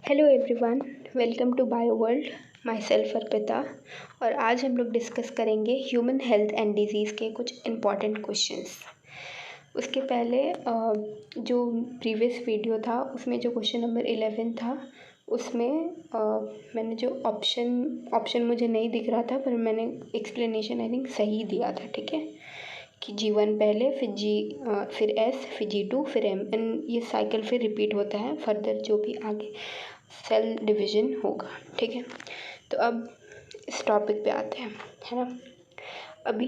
Hello everyone, welcome to bio world. Myself Arpita. और आज हम लोग डिस्कस करेंगे ह्यूमन हेल्थ एंड डिजीज़ के कुछ इम्पॉर्टेंट क्वेश्चंस। उसके पहले जो प्रीवियस वीडियो था उसमें जो क्वेश्चन नंबर 11 था उसमें मैंने जो ऑप्शन मुझे नहीं दिख रहा था, पर मैंने एक्सप्लेनेशन आई थिंक सही दिया था। ठीक है कि G1 पहले, फिर फिर S, फिर G2, फिर M, एंड ये साइकिल फिर रिपीट होता है फर्दर जो भी आगे सेल डिवीजन होगा। ठीक है, तो अब इस टॉपिक पे आते हैं, है ना। अभी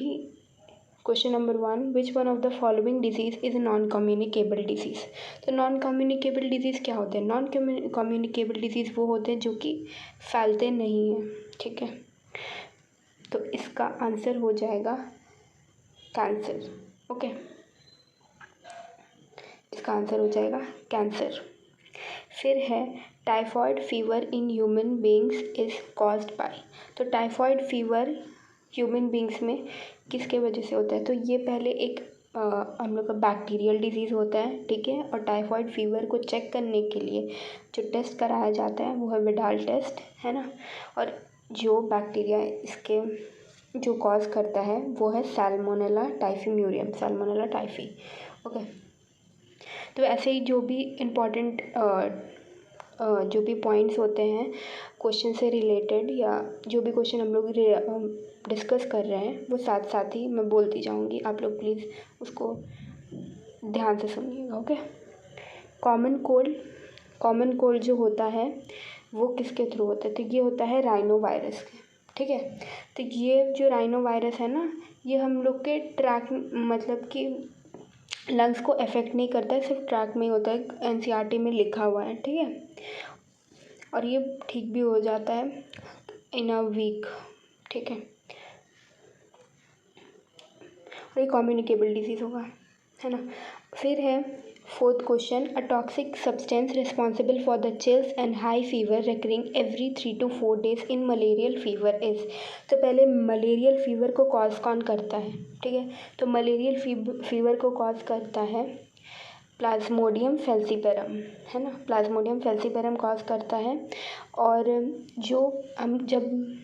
question number 1, which one of the following disease is non communicable disease. तो नॉन कम्युनिकेबल डिजीज़ क्या होते हैं? नॉन कम्युनिकेबल डिजीज़ वो होते हैं जो कि फैलते नहीं हैं। ठीक है, तो इसका आंसर हो जाएगा कैंसर। ओके, इसका आंसर हो जाएगा कैंसर। फिर है typhoid fever in human beings is caused by. तो टाइफॉइड फीवर ह्यूमन बींग्स में किसके वजह से होता है? तो ये पहले एक हम लोग का बैक्टीरियल डिजीज़ होता है। ठीक है, और टाइफॉइड फीवर को चेक करने के लिए जो टेस्ट कराया जाता है वो है विडाल टेस्ट, है ना। और जो बैक्टीरिया इसके जो कॉज करता है वो है सैल्मोनेला टाइफीम्यूरियम, सैल्मोनेला टाइफी। ओके, तो ऐसे ही जो भी इम्पॉर्टेंट जो भी पॉइंट्स होते हैं क्वेश्चन से रिलेटेड, या जो भी क्वेश्चन हम लोग डिस्कस कर रहे हैं वो साथ साथ ही मैं बोलती जाऊंगी। आप लोग प्लीज़ उसको ध्यान से सुनिएगा। ओके, कॉमन कोल्ड जो होता है वो किसके थ्रू होता है? तो ये होता है राइनो वायरस के। ठीक है, तो ये जो राइनो वायरस है ना, ये हम लोग के ट्रैक मतलब कि लंग्स को अफेक्ट नहीं करता है, सिर्फ ट्रैक में ही होता है। एनसीईआरटी में लिखा हुआ है। ठीक है, और ये ठीक भी हो जाता है इन अ वीक। ठीक है, और ये कम्युनिकेबल डिजीज़ होगा, है ना। फिर है fourth question, a toxic substance responsible for the chills and high fever recurring every 3 to 4 days in malarial fever is. तो पहले मलेरियल फीवर को कॉज कौन करता है? ठीक है, तो मलेरियल फीवर को कॉज करता है प्लाज्मोडियम फैल्सीपेरम, है ना। प्लाज्मोडियम फैल्सीपेरम कॉज करता है। और जो हम जब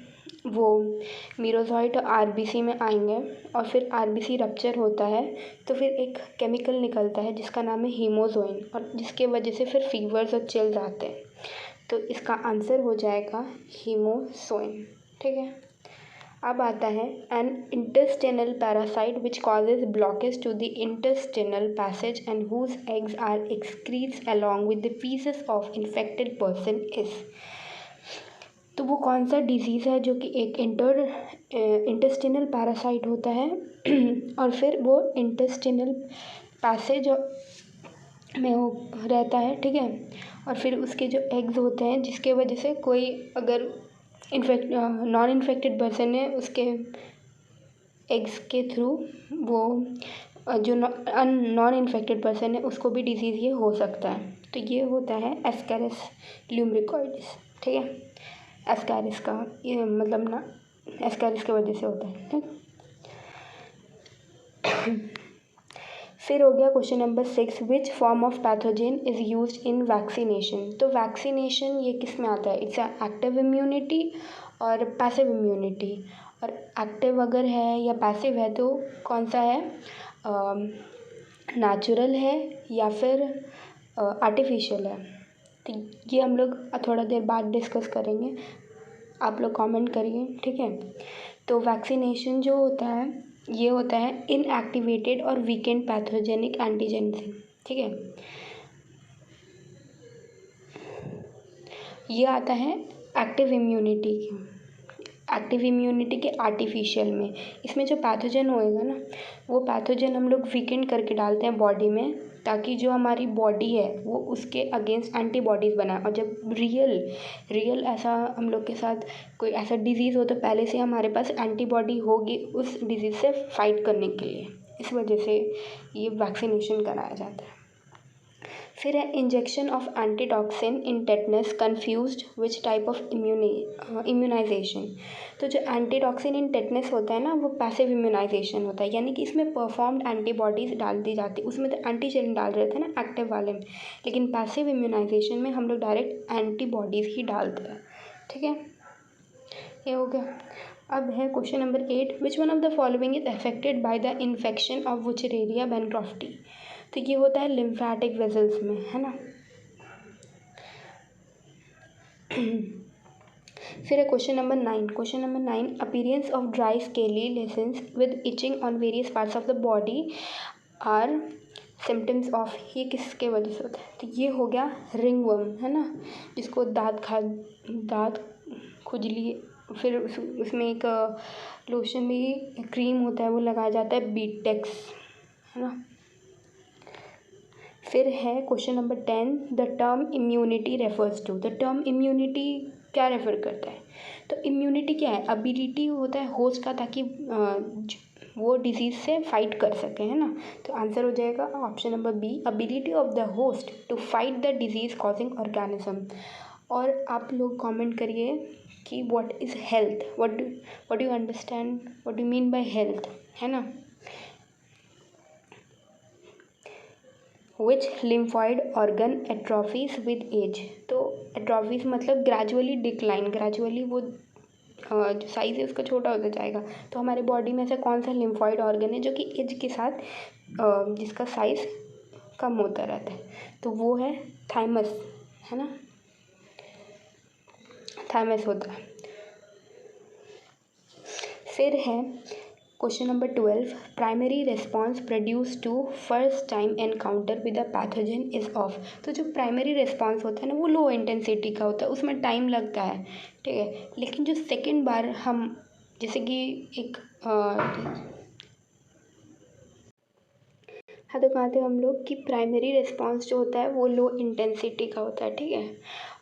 वो मीरोजॉइट आरबीसी में आएंगे और फिर आरबीसी रप्चर होता है तो फिर एक केमिकल निकलता है जिसका नाम है हीमोजोइन, और जिसके वजह से फिर फीवर्स और चिल्स आते हैं। तो इसका आंसर हो जाएगा हीमोजोइन। ठीक है, अब आता है an intestinal parasite which causes blockage to the intestinal passage and whose eggs are excretes along with the faeces of infected person is. तो वो कौन सा डिजीज़ है जो कि एक इंटेस्टिनल पैरासाइट होता है और फिर वो इंटेस्टिनल पैसेज में वो रहता है। ठीक है, और फिर उसके जो एग्स होते हैं जिसके वजह से कोई अगर नॉन इन्फेक्टेड पर्सन है उसके एग्स के थ्रू वो जो नॉन इन्फेक्टेड पर्सन है उसको भी डिजीज़ ये हो सकता है। तो ये होता है एस्केरिस ल्यूम्ब्रिकॉइडिस। ठीक है, एस्केरिस का ये मतलब ना एस्केरिस की वजह से होता है। ठीक, फिर हो गया question number 6, which form of pathogen is used in vaccination. तो वैक्सीनेशन ये किस में आता है? इट्स एक्टिव इम्यूनिटी और पैसिव इम्यूनिटी। और एक्टिव अगर है या पैसिव है तो कौन सा है? नेचुरल है या फिर आर्टिफिशियल है? तो ये हम लोग थोड़ा देर बाद डिस्कस करेंगे, आप लोग कमेंट करिए। ठीक है, तो वैक्सीनेशन जो होता है ये होता है इनएक्टिवेटेड और वीकेंड पैथोजेनिक एंटीजन से। ठीक है, ये आता है एक्टिव इम्यूनिटी के आर्टिफिशियल में। इसमें जो पैथोजन होएगा ना वो पैथोजन हम लोग वीकेंड करके डालते हैं बॉडी में, ताकि जो हमारी बॉडी है वो उसके अगेंस्ट एंटीबॉडीज़ बनाए। और जब रियल ऐसा हम लोग के साथ कोई ऐसा डिज़ीज़ हो तो पहले से हमारे पास एंटीबॉडी होगी उस डिज़ीज़ से फाइट करने के लिए। इस वजह से ये वैक्सीनेशन कराया जाता है। फिर है injection of antitoxin in tetanus confused which type of immunisation. तो जो एंटीटॉक्सिन इन टेटनस होता है ना, वो पैसिव इम्यूनाइजेशन होता है, यानी कि इसमें परफॉर्म्ड एंटीबॉडीज़ डाल दी जाती है। उसमें तो एंटीजेन डाल रहे थे ना एक्टिव वाले में, लेकिन पैसिव इम्यूनाइजेशन में हम लोग डायरेक्ट एंटीबॉडीज़ ही डालते हैं। ठीक है, ये हो गया। अब है question number 8, which one of the following is affected by the infection of Wuchereria bancrofti. तो ये होता है लिम्फेटिक वेजल्स में, है ना। फिर है question number 9। Question number 9, appearance of dry scaly lesions with itching on various parts of the body are symptoms of. ये किसके वजह से होता है? तो ये हो गया रिंगवर्म, है ना, जिसको दांत खुजली, फिर उसमें एक लोशन भी, क्रीम होता है, वो लगाया जाता है बीटेक्स, है ना। फिर है question number 10, the term immunity refers to. The term immunity क्या रेफर करता है? तो इम्यूनिटी क्या है? एबिलिटी होता है होस्ट का, ताकि वो डिजीज़ से फाइट कर सके, है ना। तो आंसर हो जाएगा option number B, ability of the host to fight the disease causing organism. और आप लोग कमेंट करिए कि what is health, what you understand, what you mean by health, है ना। Which lymphoid organ atrophies with age. तो atrophies मतलब gradually decline, gradually वो जो साइज़ है उसका छोटा होता जाएगा। तो हमारे बॉडी में ऐसा कौन सा लिम्फॉइड ऑर्गन है जो कि एज के साथ जिसका साइज़ कम होता रहता है? तो वो है थाइमस, है ना, थाइमस होता है। फिर है question number 12, primary response produce to first time encounter with a pathogen is of. तो जो प्राइमरी रिस्पॉन्स होता है ना, वो लो इंटेंसिटी का होता है, उसमें टाइम लगता है, ठीक है। लेकिन जो सेकेंड बार हम, जैसे कि एक हाँ, तो कहा थे हम लोग कि प्राइमरी रिस्पॉन्स जो होता है वो लो इंटेंसिटी का होता है, ठीक है,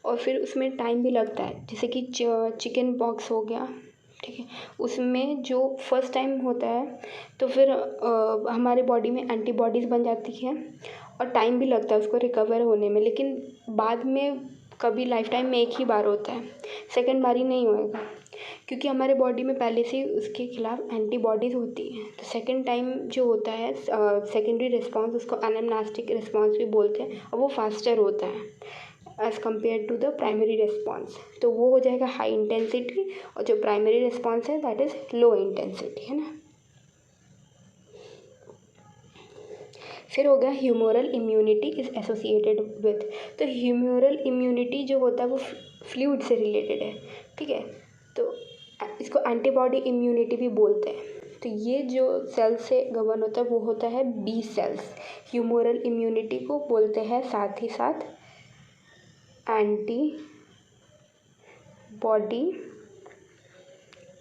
और फिर उसमें टाइम भी लगता है। जैसे कि चिकन पॉक्स हो गया, ठीक है, उसमें जो फर्स्ट टाइम होता है तो फिर हमारे बॉडी में एंटीबॉडीज़ बन जाती है और टाइम भी लगता है उसको रिकवर होने में, लेकिन बाद में कभी लाइफ टाइम में एक ही बार होता है, सेकेंड बार ही नहीं होएगा, क्योंकि हमारे बॉडी में पहले से उसके खिलाफ एंटीबॉडीज़ होती हैं। तो सेकेंड टाइम जो होता है सेकेंडरी रिस्पॉन्स, उसको एनामनास्टिक रिस्पॉन्स भी बोलते हैं, और वो फास्टर होता है as compare to the primary response. तो वो हो जाएगा हाई इंटेंसिटी, और जो प्राइमरी रिस्पॉन्स है दैट इज़ लो इंटेंसिटी, है ना। फिर हो गया humoral immunity is associated with. तो ह्यूमोरल इम्यूनिटी जो होता है वो फ्लूइड से रिलेटेड है, ठीक है, तो इसको एंटीबॉडी इम्यूनिटी भी बोलते हैं। तो ये जो सेल्स से गवर्न होता है वो होता है बी सेल्स। ह्यूमोरल इम्यूनिटी को बोलते हैं साथ ही साथ anti body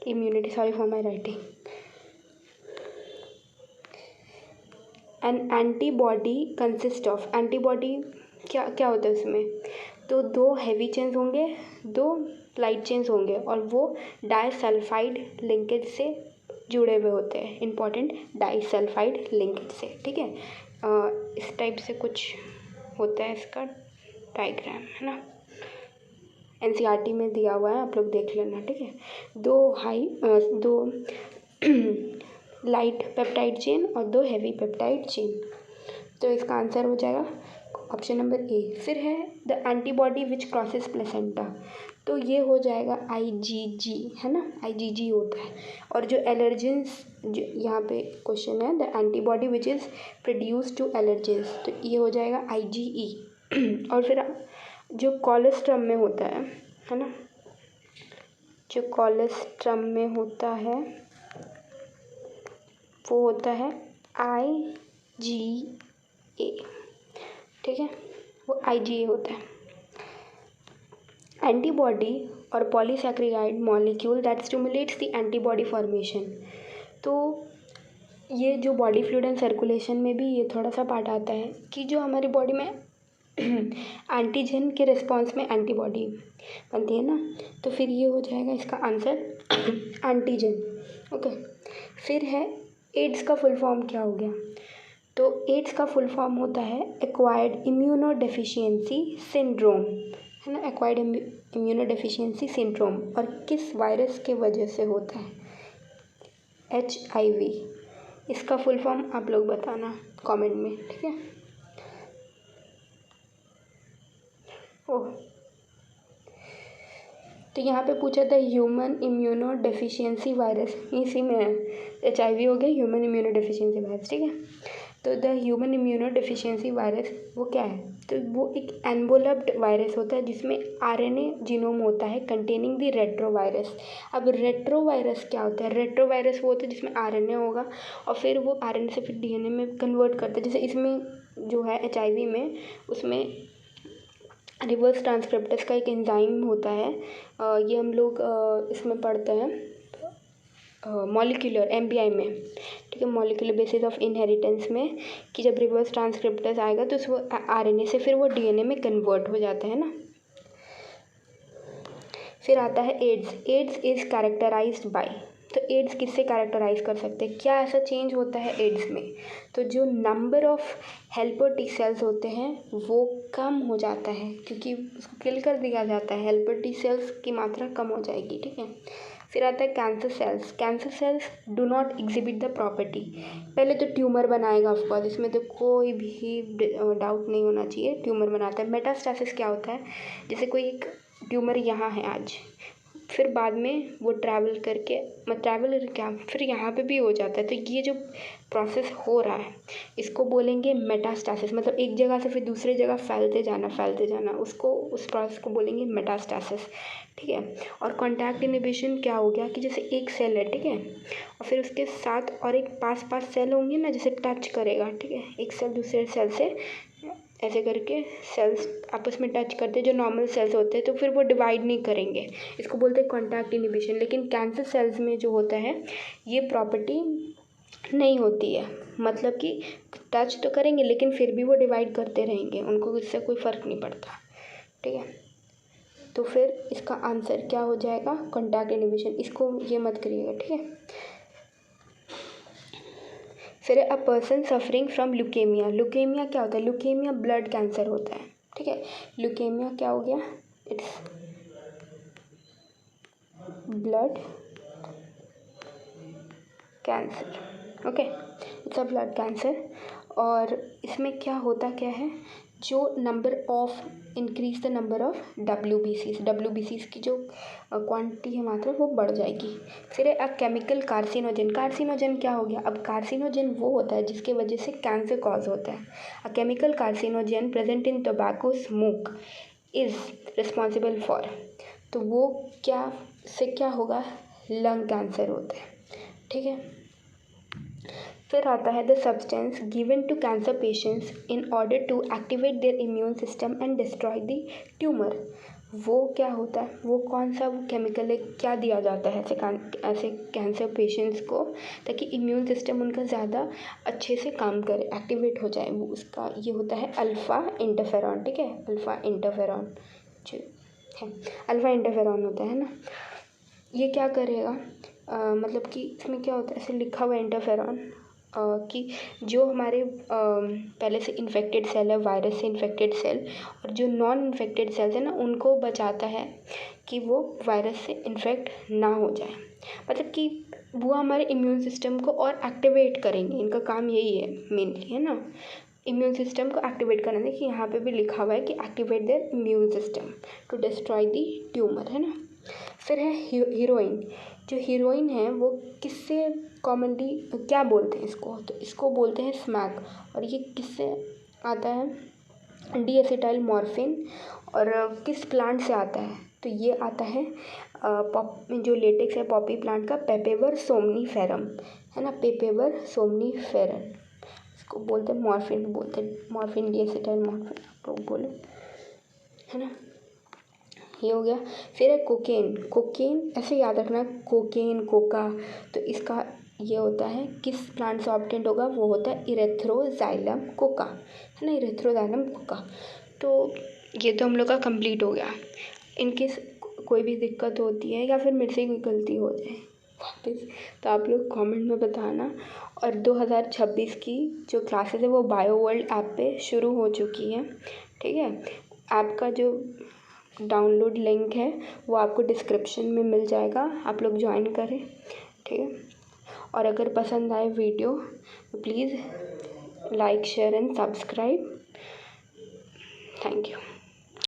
immunity, sorry for my writing. N antibody consist of, antibody क्या क्या होता है उसमें? तो 2 हैवी चेन्स होंगे, 2 लाइट चेन्स होंगे, और वो डाइसल्फाइड लिंकेज से जुड़े हुए होते हैं, इंपॉर्टेंट डाइसल्फाइड लिंकेज से, ठीक है। इस टाइप से कुछ होता है इसका डायग्राम, है ना, एनसीईआरटी में दिया हुआ है, आप लोग देख लेना, ठीक है। 2 लाइट पेप्टाइड चेन और 2 हैवी पेप्टाइड चेन। तो इसका आंसर हो जाएगा ऑप्शन नंबर ए। फिर है the antibody which crosses placenta. तो ये हो जाएगा IgG, है ना, IgG होता है। और जो एलर्जेंस, जो यहाँ पे क्वेश्चन है, the antibody which is produce to allergens, तो ये हो जाएगा IgE। और फिर जो कोलेस्ट्रम में होता है ना, जो कोलेस्ट्रम में होता है वो होता है IgA, ठीक है, वो IgA होता है। एंटीबॉडी और polysaccharide molecule that stimulates the antibody formation. तो ये जो बॉडी फ्लूइड एंड सर्कुलेशन में भी ये थोड़ा सा पार्ट आता है कि जो हमारी बॉडी में एंटीजन के रिस्पॉन्स में एंटीबॉडी बनती है ना, तो फिर ये हो जाएगा इसका आंसर एंटीजन, ओके। फिर है एड्स का फुल फॉर्म क्या हो गया? तो एड्स का फुल फॉर्म होता है एक्वायर्ड इम्यूनोडेफिशिएंसी सिंड्रोम, है ना, एक्वायर्ड इम्यूनोडेफिशिएंसी सिंड्रोम। और किस वायरस के वजह से होता है? HIV। इसका फुल फॉर्म आप लोग बताना कमेंट में, ठीक है। ओह, तो यहाँ पे पूछा था ह्यूमन इम्यूनो डेफिशिएंसी वायरस, इसी में है। HIV हो गया ह्यूमन इम्यूनो डेफिशिएंसी वायरस, ठीक है। तो the human immuno deficiency virus वो क्या है? तो वो एक एनवोलप्ड वायरस होता है जिसमें RNA जीनोम होता है कंटेनिंग द रेट्रोवायरस। अब रेट्रोवायरस क्या होता है? रेट्रोवायरस वो होता है जिसमें RNA होगा और फिर वो RNA से फिर DNA में कन्वर्ट करता है। जैसे इसमें जो है HIV में, उसमें रिवर्स ट्रांसक्रिप्टेस का एक एंजाइम होता है। ये हम लोग इसमें पढ़ते हैं मॉलिक्यूलर MBI में, ठीक है, मॉलिक्यूलर बेसिस ऑफ इनहेरिटेंस में, कि जब रिवर्स ट्रांसक्रिप्टेस आएगा तो उसको RNA से फिर वो DNA में कन्वर्ट हो जाता है ना। फिर आता है AIDS. AIDS is characterized by, तो एड्स किससे कैरेक्टराइज कर सकते हैं? क्या ऐसा चेंज होता है एड्स में? तो जो number of helper T cells होते हैं वो कम हो जाता है, क्योंकि उसको किल कर दिया जाता है, हेल्पर टी सेल्स की मात्रा कम हो जाएगी, ठीक है। फिर आता है cancer cells. Cancer cells do not exhibit the property. पहले तो ट्यूमर बनाएगा ऑफकोर्स, इसमें तो कोई भी डाउट नहीं होना चाहिए, ट्यूमर बनाता है। मेटास्टेसिस क्या होता है? जैसे कोई एक ट्यूमर यहाँ है आज, फिर बाद में वो ट्रैवल करके, ट्रैवल क्या, फिर यहाँ पे भी हो जाता है। तो ये जो प्रोसेस हो रहा है इसको बोलेंगे मेटास्टेसिस, मतलब एक जगह से फिर दूसरी जगह फैलते जाना, उसको, उस प्रोसेस को बोलेंगे मेटास्टेसिस, ठीक है। और कॉन्टैक्ट इनहिबिशन क्या हो गया कि जैसे एक सेल है, ठीक है, और फिर उसके साथ और एक पास सेल होंगे ना, जैसे टच करेगा, ठीक है, एक सेल दूसरे सेल से ऐसे करके सेल्स आपस में टच करते हैं जो नॉर्मल सेल्स होते हैं, तो फिर वो डिवाइड नहीं करेंगे, इसको बोलते हैं कॉन्टैक्ट इनहिबिशन। लेकिन कैंसर सेल्स में जो होता है ये प्रॉपर्टी नहीं होती है, मतलब कि टच तो करेंगे लेकिन फिर भी वो डिवाइड करते रहेंगे, उनको इससे कोई फ़र्क नहीं पड़ता, ठीक है। तो फिर इसका आंसर क्या हो जाएगा? Contact inhibition. इसको ये मत करिएगा, ठीक है। फिर a person suffering from leukaemia. Leukaemia क्या होता है? ल्यूकेमिया ब्लड कैंसर होता है, ठीक है। ल्यूकेमिया क्या हो गया? Its blood cancer, okay, it's a blood cancer. और इसमें क्या होता क्या है? जो number of increase the number of WBCs की जो क्वांटिटी है, मात्रा, वो बढ़ जाएगी। फिर अ केमिकल कार्सिनोजन। कार्सिनोजन क्या हो गया? अब कार्सिनोजन वो होता है जिसके वजह से कैंसर कॉज होता है। A chemical carcinogen present in tobacco smoke is responsible for, तो वो क्या से क्या होगा? लंग कैंसर होता है, ठीक है। फिर आता है the substance given to cancer patients in order to activate their immune system and destroy the tumour. वो क्या होता है? वो कौन सा केमिकल है? क्या दिया जाता है ऐसे कैंसर पेशेंट्स को, ताकि इम्यून सिस्टम उनका ज़्यादा अच्छे से काम करे, एक्टिवेट हो जाए? वो उसका ये होता है अल्फ़ा इंटरफेरॉन, ठीक है, अल्फ़ा इंटरफेरॉन जो है, अल्फ़ा इंटरफेरॉन होता है ना। ये क्या करेगा? मतलब कि इसमें क्या होता है, ऐसे लिखा हुआ इंटरफेरॉन कि जो हमारे पहले से इन्फेक्टेड सेल है, वायरस से इन्फेक्टेड सेल, और जो नॉन इन्फेक्टेड सेल्स है ना, उनको बचाता है कि वो वायरस से इन्फेक्ट ना हो जाए। मतलब कि वो हमारे इम्यून सिस्टम को और एक्टिवेट करेंगे, इनका काम यही है मेनली, है ना, इम्यून सिस्टम को एक्टिवेट करना। देखिए यहाँ पे भी लिखा हुआ है कि activate their immune system to destroy the tumour, है ना। फिर है हीरोइन। जो हीरोइन है वो किससे कॉमनली क्या बोलते हैं इसको? तो इसको बोलते हैं स्मैक। और ये किससे आता है? डीएसिटाइल मॉर्फिन। और किस प्लांट से आता है? तो ये आता है जो लेटेक्स है पॉपी प्लांट का, पेपेवर सोमनीफेरम, है ना, पेपेवर सोमनीफेरम, इसको बोलते हैं मॉर्फिन, बोलते हैं मॉर्फिन, डीएसिटाइल मॉर्फिन आप लोग बोले, है ना। ये हो गया। फिर है कोकेन। कोकेन ऐसे याद रखना, कोकेन, कोका, तो इसका ये होता है किस प्लांट से ऑब्टेंड होगा? वो होता है इरेथ्रोजाइलम कोका, है ना, इरेथ्रोजाइलम कोका। तो ये तो हम लोग का कंप्लीट हो गया। इनकेस कोई भी दिक्कत होती है या फिर मेरे से कोई गलती हो जाए वापस। तो आप लोग कमेंट में बताना। और 2026 की जो क्लासेस है वो बायो वर्ल्ड ऐप पे शुरू हो चुकी हैं, ठीक है। ऐप का जो डाउनलोड लिंक है वो आपको डिस्क्रिप्शन में मिल जाएगा, आप लोग ज्वाइन करें, ठीक है। और अगर पसंद आए वीडियो तो please like share and subscribe. Thank you.